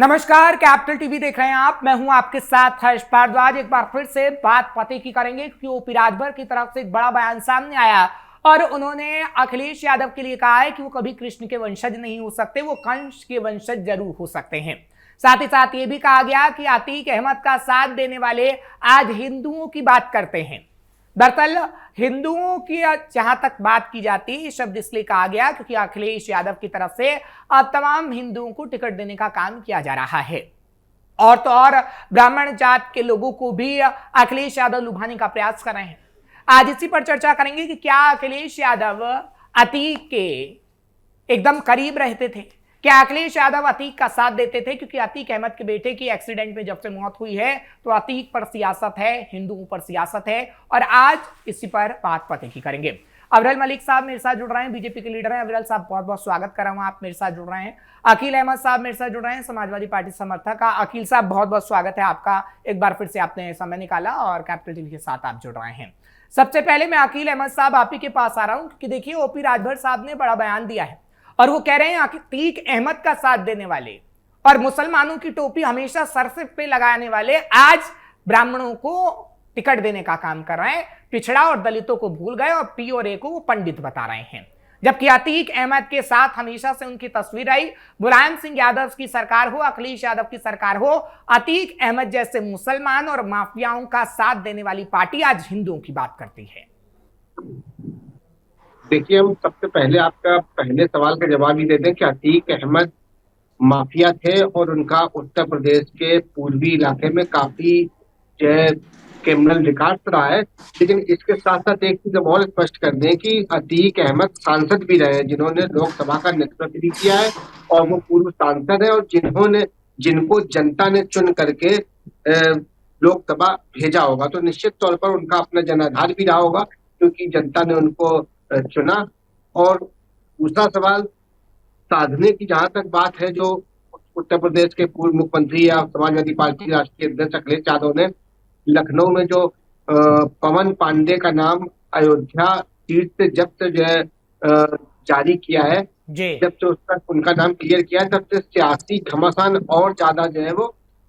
नमस्कार, capital TV देख रहे हैं आप। मैं हूं आपके साथ हर्ष भारद्वाज। एक बार फिर से बात पते की करेंगे क्योंकि ओपी राजभर की तरफ से एक बड़ा बयान सामने आया और उन्होंने अखिलेश यादव के लिए कहा है कि वो कभी कृष्ण के वंशज नहीं हो सकते, वो कंस के वंशज जरूर हो सकते हैं। साथ ही साथ ये भी कहा गया कि अतीक अहमद का साथ देने वाले आज हिंदुओं की बात करते हैं। दरअसल हिंदुओं की जहां तक बात की जाती है, ये शब्द इसलिए कहा गया क्योंकि अखिलेश यादव की तरफ से अब तमाम हिंदुओं को टिकट देने का काम किया जा रहा है और तो और ब्राह्मण जात के लोगों को भी अखिलेश यादव लुभाने का प्रयास कर रहे हैं। आज इसी पर चर्चा करेंगे कि क्या अखिलेश यादव अतीक के एकदम करीब रहते थे, क्या अखिलेश यादव अतीक का साथ देते थे, क्योंकि अतीक अहमद के बेटे की एक्सीडेंट में जब से मौत हुई है तो अतीक पर सियासत है, हिंदुओं पर सियासत है और आज इसी पर बात पते की करेंगे। अविरल मलिक साहब मेरे साथ जुड़ रहे हैं, बीजेपी के लीडर हैं। अविरल साहब बहुत बहुत स्वागत कर रहा हूं, आप मेरे साथ जुड़ रहे हैं। अकील अहमद साहब मेरे साथ जुड़ रहे हैं, समाजवादी पार्टी समर्थक। अकील साहब बहुत बहुत स्वागत है आपका, एक बार फिर से आपने समय निकाला और कैपिटल टीवी के साथ आप जुड़ रहे हैं। सबसे पहले मैं अकील अहमद साहब आप ही के पास आ रहा हूं क्योंकि देखिए ओपी राजभर साहब ने बड़ा बयान दिया है और वो कह रहे हैं अतीक अहमद का साथ देने वाले और मुसलमानों की टोपी हमेशा सर से पे लगाने वाले आज ब्राह्मणों को टिकट देने का काम कर रहे हैं। पिछड़ा और दलितों को भूल गए और पी और ए को वो पंडित बता रहे हैं, जबकि अतीक अहमद के साथ हमेशा से उनकी तस्वीर आई। मुलायम सिंह यादव की सरकार हो, अखिलेश यादव की सरकार हो, अतीक अहमद जैसे मुसलमान और माफियाओं का साथ देने वाली पार्टी आज हिंदुओं की बात करती है। देखिए, हम सबसे पहले आपका पहले सवाल का जवाब ही दे दें कि अतीक अहमद माफिया थे और उनका उत्तर प्रदेश के पूर्वी इलाके में काफी जो है क्रिमिनल रिकॉर्ड रहा है। लेकिन इसके साथ साथ एक चीज और स्पष्ट कर दें कि अतीक अहमद सांसद भी रहे हैं, जिन्होंने लोकसभा का नेतृत्व भी किया है और वो पूर्व सांसद है और जिनको जनता ने चुन करके लोकसभा भेजा होगा, तो निश्चित तौर पर उनका अपना जनाधार भी रहा होगा क्योंकि जनता ने उनको चुना। और दूसरा सवाल साधने की जहां तक बात है, जो उत्तर प्रदेश के पूर्व मुख्यमंत्री या समाजवादी पार्टी के राष्ट्रीय अध्यक्ष अखिलेश यादव ने लखनऊ में जो पवन पांडे का नाम अयोध्या सीट से जब से जो है जारी किया है, जब से उसका उनका नाम क्लियर किया है, तब से सियासी घमासान और ज्यादा जो है वो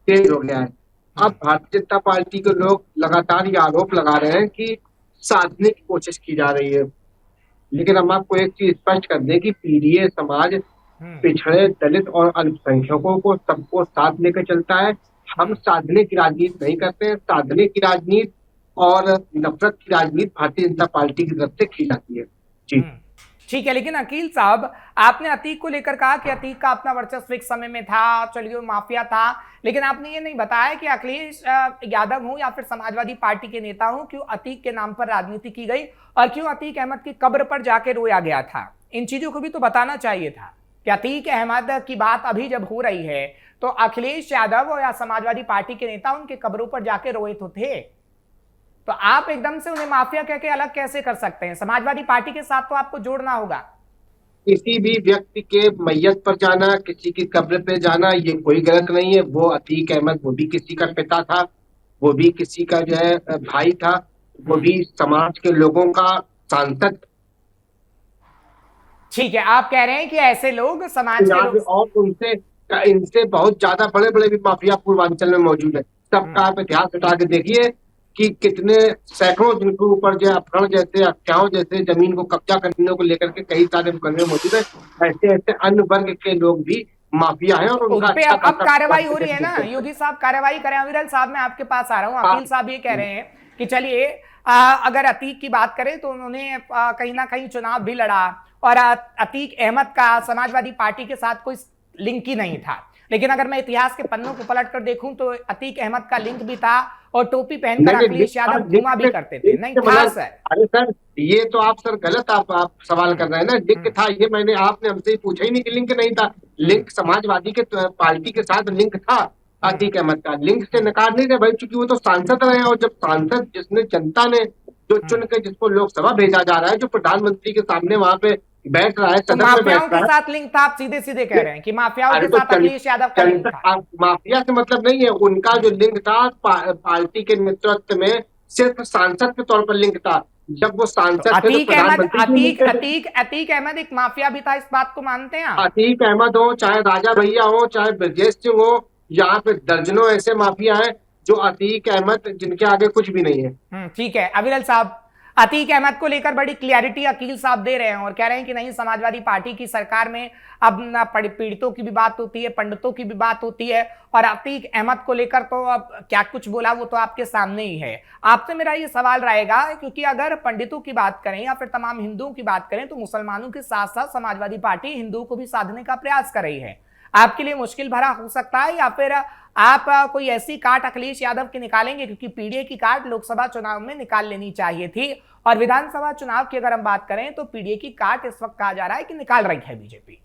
तेज हो गया है। अब भारतीय जनता पार्टी के लोग लगातार ये आरोप लगा रहे हैं कि साधने की कोशिश की जा रही है, लेकिन हम आपको एक चीज स्पष्ट कर दें कि पीडीए समाज पिछड़े दलित और अल्पसंख्यकों को सबको साथ लेकर चलता है। हम साधने की राजनीति नहीं करते हैं। साधने की राजनीति और नफरत की राजनीति भारतीय जनता पार्टी की तरफ से की जाती है। जी ठीक है, लेकिन अकील साहब आपने अतीक को लेकर कहा कि अतीक का अपना वर्चस्व एक समय में था, चलिए माफिया था, लेकिन आपने ये नहीं बताया कि अखिलेश यादव हो या फिर समाजवादी पार्टी के नेता हो, क्यों अतीक के नाम पर राजनीति की गई और क्यों अतीक अहमद की कब्र पर जाके रोया गया था। इन चीजों को भी तो बताना चाहिए था कि अतीक अहमद की बात अभी जब हो रही है तो अखिलेश यादव या समाजवादी पार्टी के नेता उनके कब्रों पर जाके रोए तो थे, तो आप एकदम से उन्हें माफिया कह के अलग कैसे कर सकते हैं? समाजवादी पार्टी के साथ तो आपको जोड़ना होगा। किसी भी व्यक्ति के मैयत पर जाना, किसी की कब्र पे जाना, ये कोई गलत नहीं है। वो अतीक अहमद, वो भी किसी का पिता था, वो भी किसी का जो है भाई था, वो भी समाज के लोगों का सांसद। ठीक है, आप कह रहे हैं कि ऐसे लोग समाज के लोग और इनसे बहुत ज्यादा बड़े बड़े भी माफिया पूर्वांचल में मौजूद है। सबका आप इतिहास उठा के देखिए कि कितने सैकड़ों जिनके ऊपर जो अपहरण जैसे हत्याओं जैसे जमीन को कब्जा करने को लेकर के कई सारे मुकदमे मौजूद है। ऐसे ऐसे अन्य वर्ग के लोग भी माफिया हैं और उनका अब कार्रवाई हो रही है ना। योगी साहब कार्रवाई करें। अविरल साहब मैं आपके पास आ रहा हूँ। अकील साहब ये कह रहे हैं कि चलिए अगर अतीक की बात करें तो उन्होंने कहीं ना कहीं चुनाव भी लड़ा और अतीक अहमद का समाजवादी पार्टी के साथ कोई लिंक ही नहीं था, लेकिन अगर मैं इतिहास के पन्नों को पलट कर देखूं तो अतीक अहमद का लिंक भी था और टोपी पहनकर अखिलेश यादव घुमा भी करते थे। नहीं था सर। अरे सर, ये तो आप सर गलत आप सवाल कर रहे हैं ना। लिंक था, ये आपने हमसे पूछा ही नहीं कि लिंक नहीं था। लिंक समाजवादी के पार्टी के साथ लिंक था। अतीक अहमद का लिंक से नकार नहीं थे भाई, चूंकि वो तो सांसद रहे हैं और जब सांसद जिसने जनता ने जो चुन के जिसको लोकसभा भेजा जा रहा है, जो प्रधानमंत्री के सामने वहां पे बैठ रहा है, तो माफियाओं के साथ लिंक था। आप सीधे सीधे कह रहे हैं कि माफियाओं के साथ अखिलेश यादव का लिंक था। माफिया से मतलब नहीं है, उनका जो लिंक था पार्टी के नेतृत्व में सिर्फ सांसद के तौर पर लिंक था। जब वो तो सांसद थे तो अतीक अहमद प्रधानमंत्री जी अतीक मिलते थे। अतीक अतीक अहमद एक माफिया भी था, इस बात को मानते हैं आप? अतीक अहमद हो, चाहे राजा भैया हो, चाहे ब्रजेश सिंह हो, यहाँ पे दर्जनों ऐसे माफिया हैं जो अतीक अहमद जिनके आगे कुछ भी नहीं है। ठीक है अविरल साहब, अतीक अहमद को लेकर बड़ी क्लियरिटी अकील साहब दे रहे हैं और कह रहे हैं कि नहीं, समाजवादी पार्टी की सरकार में अब ना पीड़ितों की भी बात होती है, पंडितों की भी बात होती है, और अतीक अहमद को लेकर तो अब क्या कुछ बोला वो तो आपके सामने ही है। आपसे मेरा ये सवाल रहेगा, क्योंकि अगर पंडितों की बात करें या फिर तमाम हिंदुओं की बात करें तो मुसलमानों के साथ साथ समाजवादी पार्टी हिंदुओं को भी साधने का प्रयास कर रही है। आपके लिए मुश्किल भरा हो सकता है, या फिर आप कोई ऐसी काट अखिलेश यादव की निकालेंगे, क्योंकि पीडीए की काट लोकसभा चुनाव में निकाल लेनी चाहिए थी, और विधानसभा चुनाव की अगर हम बात करें तो पीडीए की काट इस वक्त कहा जा रहा है कि निकाल रही है बीजेपी।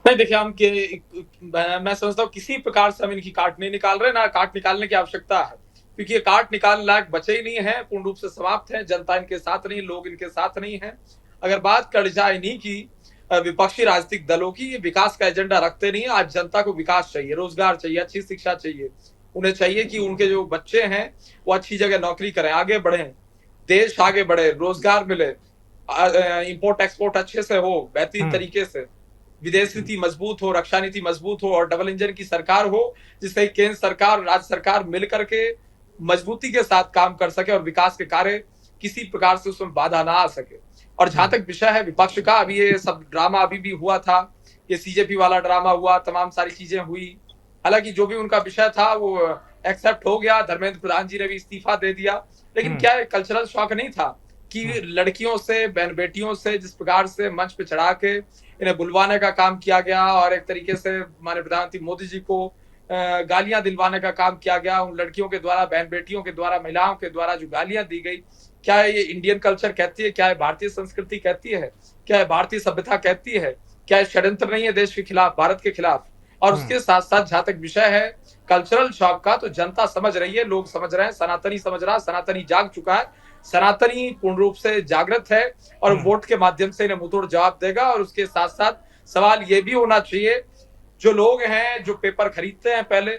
नहीं देखिए, मैं समझता हूँ किसी प्रकार से हम इनकी काट नहीं निकाल रहे, ना काट निकालने की आवश्यकता है, क्योंकि ये काट निकालने लायक बचे ही नहीं है, पूर्ण रूप से समाप्त है। जनता इनके साथ नहीं, लोग इनके साथ नहीं है। अगर बात कर जाए इन्हीं की विपक्षी राजनीतिक दलों की, ये विकास का एजेंडा रखते नहीं है। आज जनता को विकास चाहिए, रोजगार चाहिए, अच्छी शिक्षा चाहिए। उन्हें चाहिए कि उनके जो बच्चे हैं वो अच्छी जगह नौकरी करें, आगे बढ़े, देश आगे बढ़े, रोजगार मिले, इंपोर्ट एक्सपोर्ट अच्छे से हो, बेहतरीन तरीके से, विदेश नीति मजबूत हो, रक्षा नीति मजबूत हो, और डबल इंजन की सरकार हो, जिससे केंद्र सरकार और राज्य सरकार मिल करके मजबूती के साथ काम कर सके और विकास के कार्य किसी प्रकार से उसमें बाधा ना आ सके। और जहां तक विषय है विपक्ष का, अभी ये सब ड्रामा अभी भी हुआ था, ये सीजेपी वाला ड्रामा हुआ, तमाम सारी चीजें हुई। हालांकि जो भी उनका विषय था वो एक्सेप्ट हो गया, धर्मेंद्र प्रधान जी ने भी इस्तीफा दे दिया, लेकिन क्या कल्चरल शॉक नहीं था कि लड़कियों से, बहन बेटियों से जिस प्रकार से मंच पे चढ़ा के इन्हें बुलवाने का काम किया गया, और एक तरीके से माननीय प्रधानमंत्री मोदी जी को गालियां दिलवाने का काम किया गया, उन लड़कियों के द्वारा, बहन बेटियों के द्वारा, महिलाओं के द्वारा जो गालियां दी गई, क्या ये इंडियन कल्चर कहती है? क्या भारतीय संस्कृति कहती है? क्या भारतीय सभ्यता कहती है? क्या षड्यंत्र नहीं है देश के खिलाफ, भारत के खिलाफ? और उसके साथ साथ जहां तक विषय है कल्चरल शॉक का, तो जनता समझ रही है, लोग समझ रहे हैं, सनातनी समझ रहा है, सनातनी जाग चुका है, सनातनी पूर्ण रूप से जागृत है, और वोट के माध्यम से इन्हें मुंहतोड़ जवाब देगा। और उसके साथ साथ सवाल ये भी होना चाहिए, जो लोग हैं जो पेपर खरीदते हैं पहले,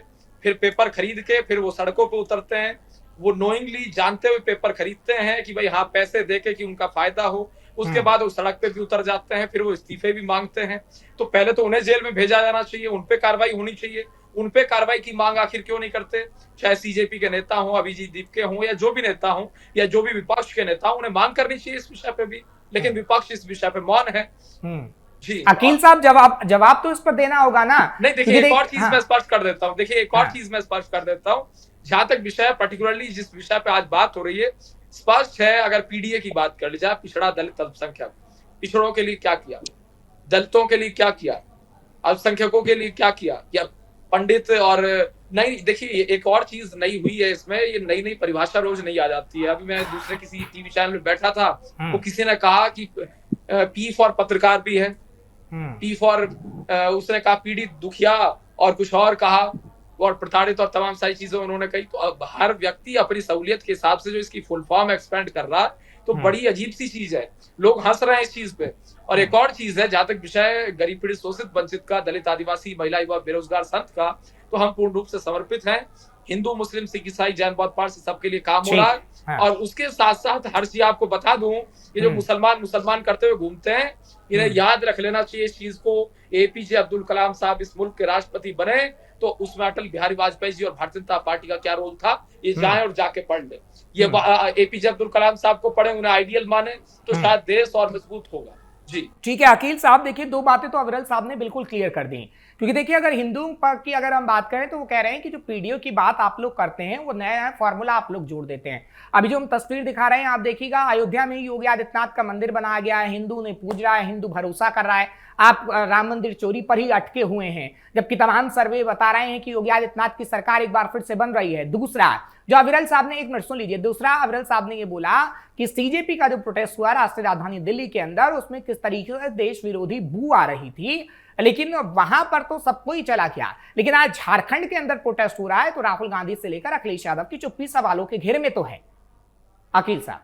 फिर पेपर खरीद के फिर वो सड़कों पे उतरते हैं, वो नोइंगली जानते हुए पेपर खरीदते हैं कि भाई हाँ पैसे देके कि उनका फायदा हो, उसके बाद वो सड़क पे भी उतर जाते हैं, फिर वो इस्तीफे भी मांगते हैं। तो पहले तो उन्हें जेल में भेजा जाना चाहिए, उनपे कार्रवाई होनी चाहिए। उनपे कार्रवाई की मांग आखिर क्यों नहीं करते? चाहे सीजेपी के नेता हो, अभिजीत दीपके हो, या जो भी नेता हो, या जो भी विपक्ष के नेता हो, उन्हें मांग करनी चाहिए इस विषय पे भी, लेकिन विपक्ष इस विषय पे मौन है। जी अकील साहब, जवाब तो इस पर देना होगा ना। नहीं देखिए, एक और चीज मैं स्पष्ट कर देता हूँ, देखिए एक और चीज मैं स्पष्ट कर देता हूँ, जहां तक विषय पर्टिकुलरली जिस विषय पे आज बात हो रही है, स्पष्ट है। अगर पीडीए की बात कर ली जाए, पिछड़ा दलित अल्पसंख्यक, पिछड़ों के लिए क्या किया, दलितों के लिए क्या किया, अल्पसंख्यकों के लिए क्या किया, या पंडित और नहीं, देखिए एक और चीज नई हुई है इसमें, ये नई नई परिभाषा रोज नहीं आ जाती है। अभी मैं दूसरे किसी टीवी चैनल में बैठा था, वो किसी ने कहा कि पी फॉर पत्रकार भी है, पी फॉर उसने कहा पीड़ित, दुखिया, और कुछ और कहा, और प्रताड़ित, और तमाम सारी चीजें उन्होंने कही। तो अब हर व्यक्ति अपनी सहूलियत के हिसाब से जो इसकी फुल फॉर्म एक्सपेंड कर रहा है, तो बड़ी अजीब सी चीज है, लोग हंस रहे हैं इस चीज पे। और एक और चीज है, जहां तक विषय गरीब पीड़ित शोषित वंचित का, दलित आदिवासी महिला युवा बेरोजगार संत का, तो हम पूर्ण रूप से समर्पित हैं। हिंदू मुस्लिम सिख ईसाई जैन बौद्ध पारसी सबके लिए काम हो रहा है। हाँ। और उसके साथ साथ हर चीज आपको बता दूं, ये जो मुसलमान करते हुए घूमते हैं, इन्हें याद रख लेना चाहिए इस चीज को, एपीजे अब्दुल कलाम साहब इस मुल्क के राष्ट्रपति बने तो उसमें अटल बिहारी वाजपेयी जी और भारतीय जनता पार्टी का क्या रोल था, ये जाए और जाके पढ़ ले। ये एपीजे अब्दुल कलाम साहब को पढ़े, उन्हें आइडियल माने, तो शायद देश और मजबूत होगा। जी ठीक है अकील साहब, देखिए दो बातें तो अविरल साहब ने बिल्कुल क्लियर कर दी, क्योंकि देखिए अगर हिंदुओं की अगर हम बात करें तो वो कह रहे हैं कि जो पीडीओ की बात आप लोग करते हैं वो नया फॉर्मूला आप लोग जोड़ देते हैं। अभी जो हम तस्वीर दिखा रहे हैं आप देखिएगा, अयोध्या में योगी आदित्यनाथ का मंदिर बनाया गया है, हिंदू ने पूज रहा है, हिंदू भरोसा कर रहा है, आप राम मंदिर चोरी पर ही अटके हुए हैं, जबकि तमाम सर्वे बता रहे हैं कि योगी आदित्यनाथ की सरकार एक बार फिर से बन रही है। दूसरा जो अविरल साहब ने, एक मिनट सुन लीजिए, दूसरा अविरल साहब ने ये बोला कि सीजेपी का जो प्रोटेस्ट हुआ राष्ट्रीय राजधानी दिल्ली के अंदर, उसमें किस तरीके से देश विरोधी बू आ रही थी, लेकिन वहां पर तो सबको ही चला गया। लेकिन आज झारखंड के अंदर प्रोटेस्ट हो रहा है तो राहुल गांधी से लेकर अखिलेश यादव की चुप्पी सवालों के घेरे में तो है। अकील साहब,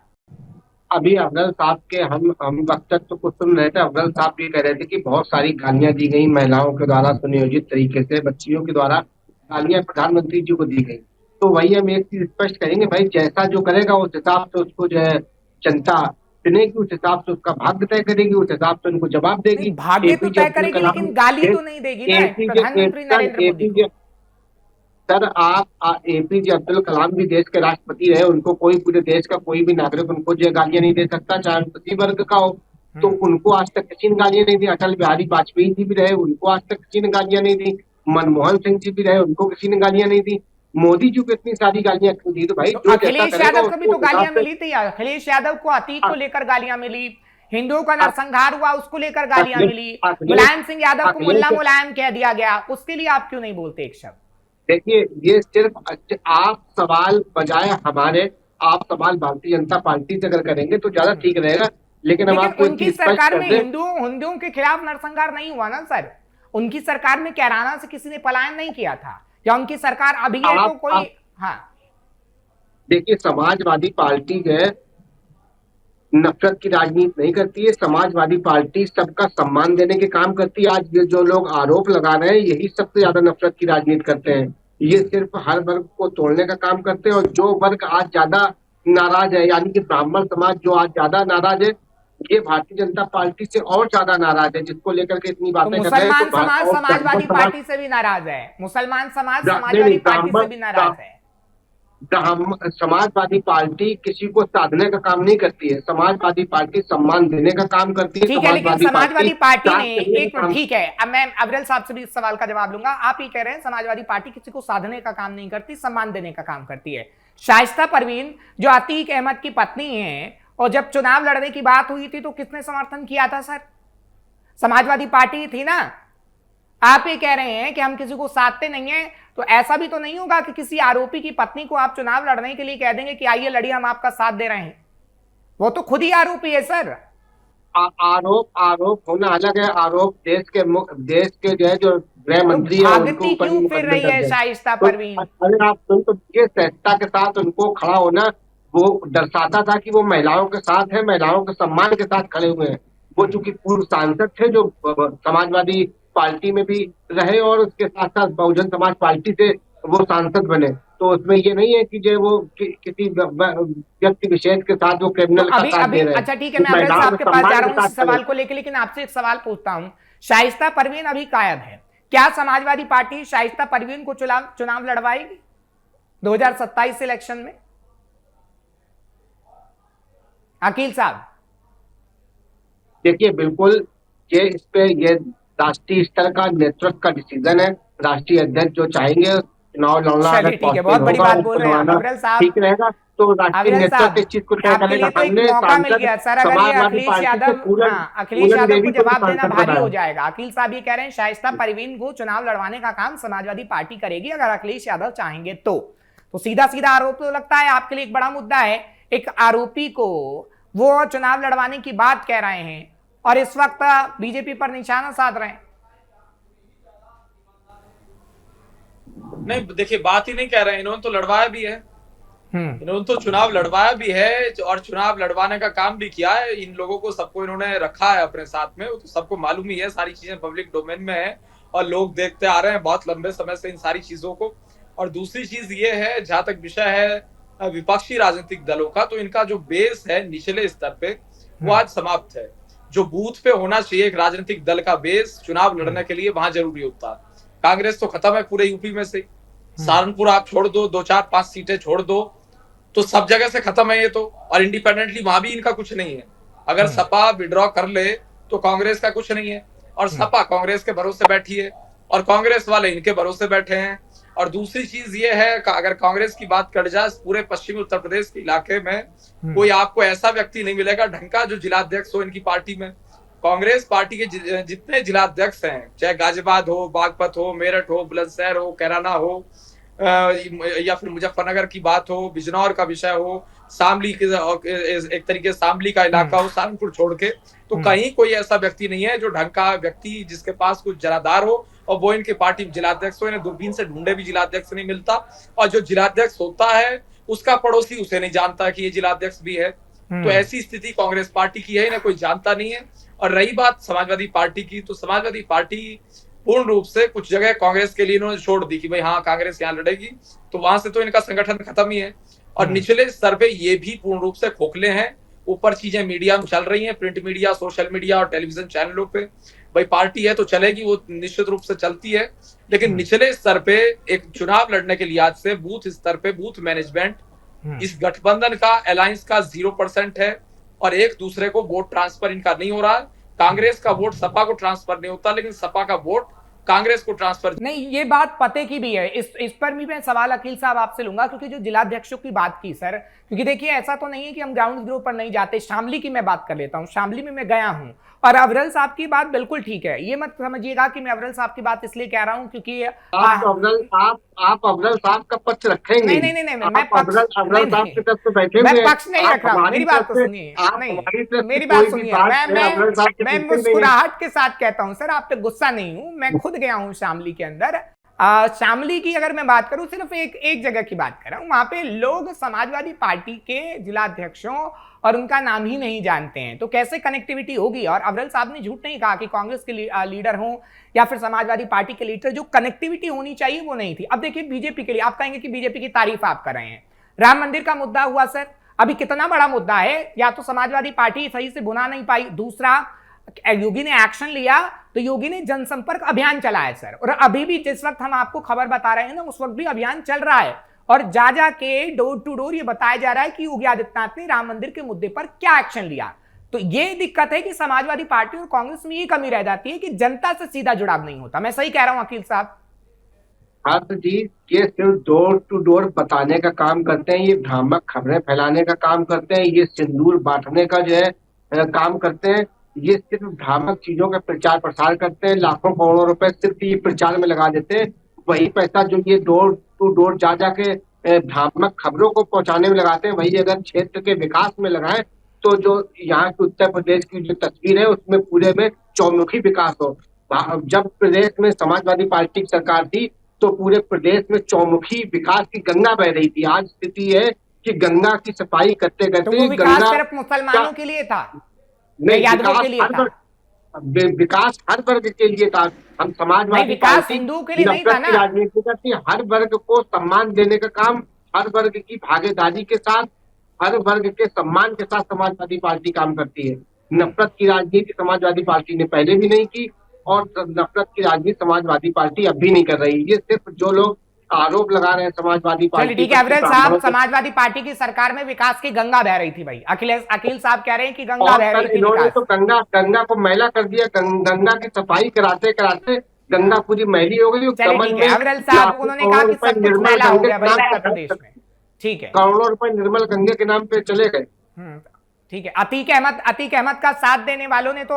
अभी अफजल साहब के हम वक्तव्य को सुन रहे थे, अफजल साहब ये कह रहे थे कि बहुत सारी गालियां दी गई महिलाओं के द्वारा, सुनियोजित तरीके से बच्चियों के द्वारा गालियां प्रधानमंत्री जी को दी गई। तो वही हम एक चीज स्पष्ट करेंगे, भाई जैसा जो करेगा उस हिसाब से उसको जो है जनता चुनेगी, उस हिसाब से उसका भाग्य तय करेगी, उस हिसाब से उनको जवाब देगी। नहीं, भाग्य तो एपीजे तय अब्दुल करेगी कलाम लेकिन गाली तो नहीं देगी ना एपीजे प्रधानमंत्री सर नरेंद्र मोदी को। एपीजे सर आप एपीजे अब्दुल कलाम भी देश के राष्ट्रपति रहे, उनको कोई पूरे देश का कोई भी नागरिक उनको जो है गालियां नहीं दे सकता, चाहे वो किसी वर्ग का हो। तो उनको आज तक किसी ने गालियां नहीं दी। अटल बिहारी वाजपेयी जी भी रहे, उनको आज तक किसी ने गालियां नहीं दी। मनमोहन सिंह जी भी रहे, उनको किसी ने गालियां नहीं दी। मोदी जी को इतनी सारी गालियां क्यों दी? तो भाई तो जो जैसा अखिलेश करेगा यादव को भी उसको तो उस हिसाब गालियां से। मिली थी यार। अखिलेश यादव को अतीक को लेकर गालियां मिली, हिंदुओं का नरसंहार हुआ उसको लेकर गालियां अखिलेश मिली, अखिलेश मुलायम सिंह यादव को मुल्ला अखिलेश मुलायम कह दिया गया, उसके लिए आप क्यों नहीं बोलते एक शब्द? देखिए, ये सिर्फ आप सवाल बजाय हमारे, आप सवाल भारतीय जनता पार्टी से अगर करेंगे तो ज्यादा ठीक रहेगा। लेकिन हम लेकिन आपको एक उनकी चीज स्पष्ट सरकार कर में दें। हिंदुओं हिंदुओं के खिलाफ नरसंहार नहीं हुआ ना सर। उनकी सरकार में कैराना से किसी ने पलायन नहीं किया था, या उनकी सरकार अभी है तो कोई। आप हाँ, देखिए, समाजवादी पार्टी जो है नफरत की राजनीति नहीं करती है। समाजवादी पार्टी सबका सम्मान देने के काम करती है। आज ये जो लोग आरोप लगा रहे हैं, यही सबसे ज्यादा नफरत की राजनीति करते हैं। ये सिर्फ हर वर्ग को तोड़ने का काम करते हैं। और जो वर्ग आज ज्यादा नाराज है, यानी कि ब्राह्मण समाज जो आज ज्यादा नाराज है, ये भारतीय जनता पार्टी से और ज्यादा नाराज है, जिसको लेकर के इतनी तो बातें कर रहे हैं। मुसलमान तो समाज और समाजवादी ब्राह्मण पार्टी से भी नाराज है, मुसलमान समाज नहीं, समाजवादी नहीं, पार्टी से भी नाराज है। समाजवादी पार्टी किसी को साधने का काम नहीं करती है। समाजवादी पार्टी सम्मान देने का काम करती है। ठीक है, लेकिन समाजवादी पार्टी ने एक मिनट, काम। ठीक है, अब मैं अविरल साहब से भी इस सवाल का जवाब लूंगा। आप ही कह रहे हैं समाजवादी पार्टी किसी को साधने का काम नहीं करती, सम्मान देने का काम करती है। शाइस्ता परवीन जो अतीक अहमद की पत्नी है, और जब चुनाव लड़ने की बात हुई थी तो किसने समर्थन किया था सर? समाजवादी पार्टी थी ना। आप ये कह रहे हैं कि हम किसी को साधते नहीं है, तो ऐसा भी तो नहीं होगा कि किसी आरोपी की पत्नी को आप चुनाव लड़ने के लिए कह देंगे कि आइए लड़िए, हम आपका साथ दे रहे हैं। वो तो खुद ही आरोपी है सर। आरोप होना अलग है। आरोप देश के जो है जो गृह मंत्री है उनको भागती ऊपर क्यों फिर मुकदमे रही है दर्ज है। शाइस्ता तो परवीन? अगर आप सुन, तो ये सहजता के साथ उनको खड़ा होना वो दर्शाता था कि वो महिलाओं के साथ है, महिलाओं के सम्मान के साथ खड़े हुए हैं। वो चूंकि पूर्व सांसद थे जो समाजवादी पार्टी में भी रहे, और उसके साथ साथ बहुजन समाज पार्टी से वो सांसद बने। तो उसमें ये नहीं है कि जो वो किसी व्यक्ति विशेष के साथ वो तो क्रिमिनल का अभी साथ अभी दे रहे हैं। अच्छा ठीक है, मैं अविरल महिलाओं साहब के के पास जा सम्मान रहा के हूं साथ इस सवाल को लेकर, लेकिन आपसे एक सवाल पूछता हूं। शाइस्ता परवीन अभी गायब है, क्या समाजवादी पार्टी शाइस्ता परवीन को चुनाव लड़वाएगी 2027 इलेक्शन में? अकील साहब, देखिए, बिल्कुल ये राष्ट्रीय स्तर का नेतृत्व का डिसीजन है। राष्ट्रीय अध्यक्ष जो चाहेंगे चुनाव लड़ना, अगर चलिए ठीक है, पॉसिबल बहुत बड़ी होगा बात बोल रहे हैं आप लड़वाना अविरल साहब। ठीक रहेगा। तो राष्ट्रीय अविरल नेतृत्व साहब, इस चीज को तय आपके करेगा। लिए तो एक हमने मौका मिल सांसद गया सर। अगर ये समाजवादी अखिलेश पार्टी से यादव, पूरन हाँ, अखिलेश यादव देवी को को भी जवाब देना सांसद भारी बनाया हो जाएगा। अकील साहब ये कह रहे हैं शाइस्ता परवीन को चुनाव लड़वाने का काम समाजवादी पार्टी करेगी अगर अखिलेश यादव चाहेंगे तो सीधा सीधा आरोप तो लगता है आपके लिए एक बड़ा मुद्दा है। एक आरोपी को वो चुनाव लड़वाने की बात कह रहे हैं और इस वक्त बीजेपी पर निशाना साध रहे हैं। नहीं देखिए, बात ही नहीं कह रहे हैं, इन्होंने तो लड़वाया भी है। इन्होंने तो चुनाव लड़वाया भी है और चुनाव लड़वाने का काम भी किया है। इन लोगों को सबको इन्होंने रखा है अपने साथ में, वो तो सबको मालूम ही है। सारी चीजें पब्लिक डोमेन में है और लोग देखते आ रहे हैं बहुत लंबे समय से इन सारी चीजों को। और दूसरी चीज ये है, जहां तक विषय है विपक्षी राजनीतिक दलों का, तो इनका जो बेस है निचले स्तर पे वो आज समाप्त है। जो बूथ पे होना चाहिए एक राजनीतिक दल का बेस चुनाव लड़ने के लिए, वहां जरूरी होता है। कांग्रेस तो खत्म है पूरे यूपी में से। सहारनपुर आप छोड़ दो, 2-4-5 सीटें छोड़ दो, तो सब जगह से खत्म है ये तो। और इंडिपेंडेंटली वहां भी इनका कुछ नहीं है। अगर सपा विड्रॉ कर ले तो कांग्रेस का कुछ नहीं है, और सपा कांग्रेस के भरोसे बैठी है और कांग्रेस वाले इनके भरोसे बैठे हैं। और दूसरी चीज ये है, अगर कांग्रेस की बात कर जाए, पूरे पश्चिमी उत्तर प्रदेश के इलाके में कोई आपको ऐसा व्यक्ति नहीं मिलेगा ढंग का जो जिलाध्यक्ष हो इनकी पार्टी में। कांग्रेस पार्टी के जितने जिलाध्यक्ष हैं, चाहे गाजियाबाद हो, बागपत हो, मेरठ हो, बुलंदशहर हो, कैराना हो, या फिर मुजफ्फरनगर की बात हो, बिजनौर का विषय हो, शामली के एक तरीके से शामली का इलाका हो, सहारनपुर छोड़ के, तो कहीं कोई ऐसा व्यक्ति नहीं है जो ढंग का व्यक्ति जिसके पास कुछ जनाधार हो और वो इनके पार्टी जिलाध्यक्ष हो। इन्हें दूरबीन से ढूंढे भी जिलाध्यक्ष नहीं मिलता, और जो जिलाध्यक्ष होता है उसका पड़ोसी उसे नहीं जानता कि ये जिलाध्यक्ष भी है। तो ऐसी स्थिति कांग्रेस पार्टी की है, इन्हें कोई जानता नहीं है। और रही बात समाजवादी पार्टी की, तो समाजवादी पार्टी पूर्ण रूप से कुछ जगह कांग्रेस के लिए इन्होंने छोड़ दी कि भाई हाँ कांग्रेस यहाँ लड़ेगी, तो वहां से तो इनका संगठन खत्म ही है। और निचले स्तर पे ये भी पूर्ण रूप से खोखले हैं। ऊपर चीजें मीडिया में चल रही हैं, प्रिंट मीडिया, सोशल मीडिया और टेलीविजन चैनलों पे, भाई पार्टी है तो चलेगी, वो निश्चित रूप से चलती है। लेकिन निचले स्तर पे एक चुनाव लड़ने के लिहाज से बूथ स्तर पे बूथ मैनेजमेंट इस गठबंधन का, अलायंस का 0% है और एक दूसरे को वोट ट्रांसफर इनका नहीं हो रहा। कांग्रेस का वोट सपा को ट्रांसफर नहीं होता, लेकिन सपा का वोट कांग्रेस को ट्रांसफर नहीं। ये बात पते की भी है। इस पर भी मैं सवाल अकील साहब आपसे लूंगा, क्योंकि जो जिलाध्यक्षों की बात की सर, क्योंकि देखिए ऐसा तो नहीं है कि हम ग्राउंड जीरो पर नहीं जाते। शामली की मैं बात कर लेता हूं, शामली में मैं गया हूं और अवरल साहब की बात बिल्कुल ठीक है। ये मत समझिएगा कि मैं अवरल साहब की बात इसलिए कह रहा हूं क्योंकि आप अवरल साहब का पक्ष रखेंगे? नहीं, मैं पक्ष अवरल साहब की तरफ से बैठे हुए, मैं पक्ष नहीं रख रहा हूं। मेरी बात तो सुनिए, नहीं मेरी बात सुनिए। मैं मुस्कुराहट के साथ कहता हूं सर, आप पे गुस्सा नहीं हूं। मैं खुद गया हूं शामली के अंदर। शामली की अगर मैं बात करूं, सिर्फ एक जगह की बात कर रहा हूं, वहां पे लोग समाजवादी पार्टी के जिलाध्यक्षों और उनका नाम ही नहीं जानते हैं, तो कैसे कनेक्टिविटी होगी? और अवरल साहब ने झूठ नहीं कहा कि कांग्रेस के लीडर हों या फिर समाजवादी पार्टी के लीडर, जो कनेक्टिविटी होनी चाहिए वो नहीं थी। अब देखिए बीजेपी के लिए आप कहेंगे कि बीजेपी की तारीफ आप कर रहे हैं। राम मंदिर का मुद्दा हुआ सर, अभी कितना बड़ा मुद्दा है, या तो समाजवादी पार्टी सही से बुना नहीं पाई, दूसरा योगी ने एक्शन लिया तो योगी ने जनसंपर्क अभियान चलाया सर, और अभी भी जिस वक्त हम आपको खबर बता रहे हैं ना, उस वक्त भी अभियान चल रहा है और जा के डोर टू डोर ये बताया जा रहा है कि योगी आदित्यनाथ ने राम मंदिर के मुद्दे पर क्या एक्शन लिया। तो ये दिक्कत है कि समाजवादी पार्टी और कांग्रेस में ये कमी रह जाती है कि जनता से सीधा जुड़ाव नहीं होता। मैं सही कह रहा हूं अकील साहब? हाँ तो जी, ये सिर्फ डोर टू डोर बताने का काम करते हैं, ये भ्रामक खबरें फैलाने का काम करते हैं, ये सिंदूर बांटने का जो है काम करते हैं, ये सिर्फ भ्रामक चीजों का प्रचार प्रसार करते हैं। लाखों करोड़ों रुपए सिर्फ ये प्रचार में लगा देते हैं। वही पैसा जो ये डोर टू डोर जाके भ्रामक खबरों को पहुंचाने में लगाते हैं, वही अगर क्षेत्र के विकास में लगाएं तो जो यहाँ के उत्तर प्रदेश की जो तस्वीर है उसमें पूरे में चौमुखी विकास हो। जब प्रदेश में समाजवादी पार्टी की सरकार थी तो पूरे प्रदेश में चौमुखी विकास की गंगा बह रही थी। आज स्थिति है कि गंगा की सफाई करते करते तो वो विकास सिर्फ मुसलमानों के लिए था, यादवों के लिए था? विकास हर वर्ग के लिए था। हम समाजवादी पार्टी हिंदुओं के लिए नहीं था ना। राजनीति करती है, हर वर्ग को सम्मान देने का काम, हर वर्ग की भागीदारी के साथ, हर वर्ग के सम्मान के साथ समाजवादी पार्टी काम करती है। नफरत की राजनीति समाजवादी पार्टी ने पहले भी नहीं की और नफरत की राजनीति समाजवादी पार्टी अब भी नहीं कर रही। ये सिर्फ जो लोग आरोप लगा रहे हैं समाजवादी पार्टी, ठीक है अवरल साहब, समाजवादी पार्टी की सरकार में विकास की गंगा बह रही थी भाई। अखिल साहब कह रहे हैं कि गंगा बह रही थी। इन्होंने तो गंगा को मैला कर दिया। गंगा की सफाई कराते कराते गंगा पूरी मैली हो गई। अवरल साहब उन्होंने कहा कि सब कुछ मैला हो गया भाई उत्तर प्रदेश में। ठीक है, करोड़ों रुपए निर्मल गंगे के नाम पे चले गए। ठीक है। अतीक अहमद का साथ देने वालों ने तो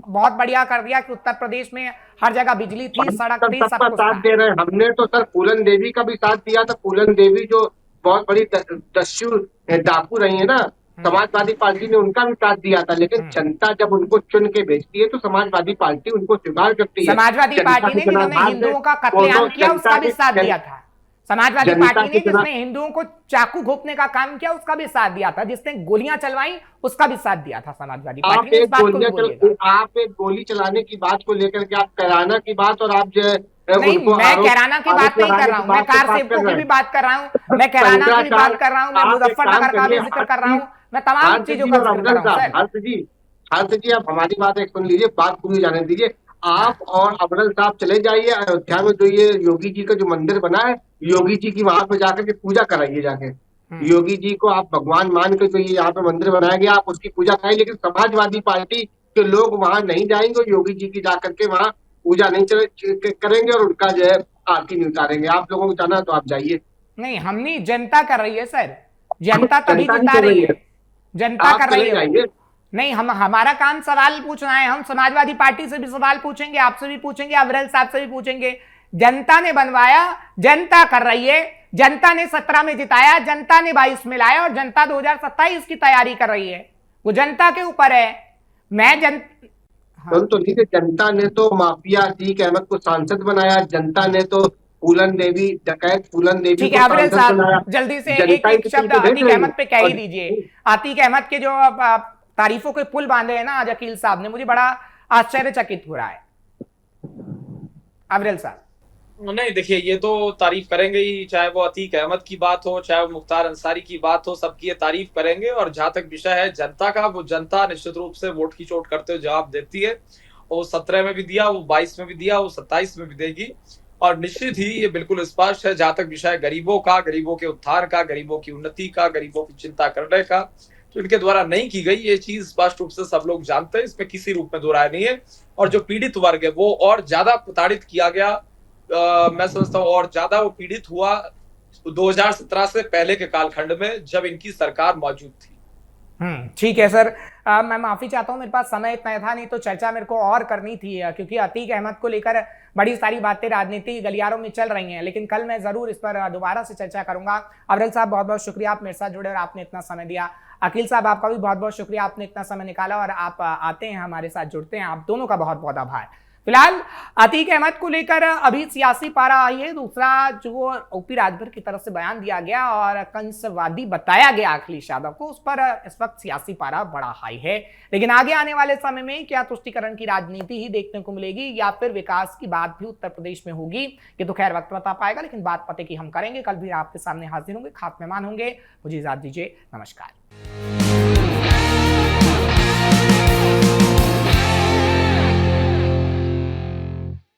बहुत बढ़िया कर दिया कि उत्तर प्रदेश में हर जगह बिजली थी, सड़क थी, सब कुछ साथ दे रहे हैं। हमने तो सर फूलन देवी का भी साथ दिया था। फूलन देवी जो बहुत बड़ी दस्यु डाकू रही है ना, समाजवादी पार्टी ने उनका भी साथ दिया था। लेकिन जनता जब उनको चुन के भेजती है तो समाजवादी पार्टी उनको स्वीकार करती है। समाजवादी पार्टी ने जिन्होंने हिंदुओं का कत्लेआम किया उसका भी साथ दिया था। समाजवादी पार्टी ने जिसने हिंदुओं को चाकू घोंपने का काम किया उसका भी साथ दिया था। जिसने गोलियां चलवाई उसका भी साथ दिया था समाजवादी पार्टी ने। आप एक गोली चलाने की बात को लेकर के आप कैराना की बात और आप जो नहीं, मैं कैराना की बात नहीं कर रहा हूँ, मैं कार सेवकों की भी बात कर रहा हूँ, मैं कैराना की भी बात कर रहा हूँ, मैं मुजफ्फरनगर का भी जिक्र कर रहा हूँ, मैं तमाम चीजों का जिक्र कर रहा हूँ। हर्ष जी आप हमारी बात एक सुन लीजिए, बात पूरी जाने दीजिए। आप और अवरल साहब चले जाइए अयोध्या में, जो ये योगी जी का जो मंदिर बना है, योगी जी की वहां पे जाकर के पूजा कराइए। जाके योगी जी को आप भगवान मान के जो ये यहाँ पे मंदिर बनाया गया आप उसकी पूजा कराइए। लेकिन समाजवादी पार्टी के लोग वहां नहीं जाएंगे और योगी जी की जाकर के वहां पूजा नहीं करेंगे और उनका जो है आरती नहीं उतारेंगे। आप लोगों को जाना तो आप जाइए। नहीं, हमने जनता कर रही है सर, जनता तभी जिता रही है, जनता कर रही है। नहीं, हमारा काम सवाल पूछना है। हम समाजवादी पार्टी से भी सवाल पूछेंगे, आपसे भी पूछेंगे, अवरल साहब से भी पूछेंगे। जनता ने बनवाया, जनता कर रही है, जनता ने 17 में जिताया, जनता ने 22 में लाया और जनता 2027 की तैयारी कर रही है। वो जनता के ऊपर है। मैं तो ठीक है, जनता ने तो माफिया अतीक अहमद को सांसद बनाया, जनता ने तो फूलन देवी डकैत फूलन देवी ठीक है अवरल साहब जल्दी से एक शब्द अतीक अहमद पे कह ही दीजिए। अतीक अहमद के जो तारीफों के पुल बांधे हैं ना आज अकील साहब ने, मुझे बड़ा आश्चर्यचकित हो रहा है। अविरल साहब। नहीं देखिए, ये तो तारीफ करेंगे ही, चाहे वो अतीक अहमद की बात हो, चाहे वो मुख्तार अंसारी की बात हो, सबकी ये तारीफ करेंगे। और जहां तक विषय है जनता का, वो जनता निश्चित रूप से वोट की चोट करते हुए जवाब देती है। वो 17 में भी दिया, वो 22 में भी दिया, वो 27 में भी देगी। और निश्चित ही ये बिल्कुल स्पष्ट है, जहां तक विषय गरीबों का, गरीबों के उत्थान का, गरीबों की उन्नति का, गरीबों की चिंता करने का, तो इनके द्वारा नहीं की गई ये चीज स्पष्ट रूप से सब लोग जानते हैं, इसमें किसी रूप में दो राय नहीं है। और जो पीड़ित वर्ग है वो और ज्यादा प्रताड़ित किया गया। मैं समझता हूँ और ज्यादा वो पीड़ित हुआ 2017 से पहले के कालखंड में, जब इनकी सरकार मौजूद थी। ठीक है सर। मैं माफी चाहता हूं, मेरे पास समय इतना था नहीं, तो चर्चा मेरे को और करनी थी, क्योंकि अतीक अहमद को लेकर बड़ी सारी बातें राजनीति गलियारों में चल रही हैं। लेकिन कल मैं जरूर इस पर दोबारा से चर्चा करूंगा। अविरल साहब बहुत बहुत शुक्रिया, आप मेरे साथ जुड़े और आपने इतना समय दिया। अकील साहब आपका भी बहुत बहुत शुक्रिया, आपने इतना समय निकाला और आप आते हैं हमारे साथ जुड़ते हैं। आप दोनों का बहुत बहुत आभार। फिलहाल अतीक अहमद को लेकर अभी सियासी पारा आई है। दूसरा जो ओपी राजभर की तरफ से बयान दिया गया और कंसवादी बताया गया अखिलेश यादव को, उस पर इस वक्त सियासी पारा बड़ा हाई है। लेकिन आगे आने वाले समय में क्या तुष्टीकरण की राजनीति ही देखने को मिलेगी या फिर विकास की बात भी उत्तर प्रदेश में होगी, ये तो खैर वक्त बता पाएगा। लेकिन बात पते की हम करेंगे, कल भी आपके सामने हाजिर होंगे, खास मेहमान होंगे। मुझे इजाजत दीजिए, नमस्कार।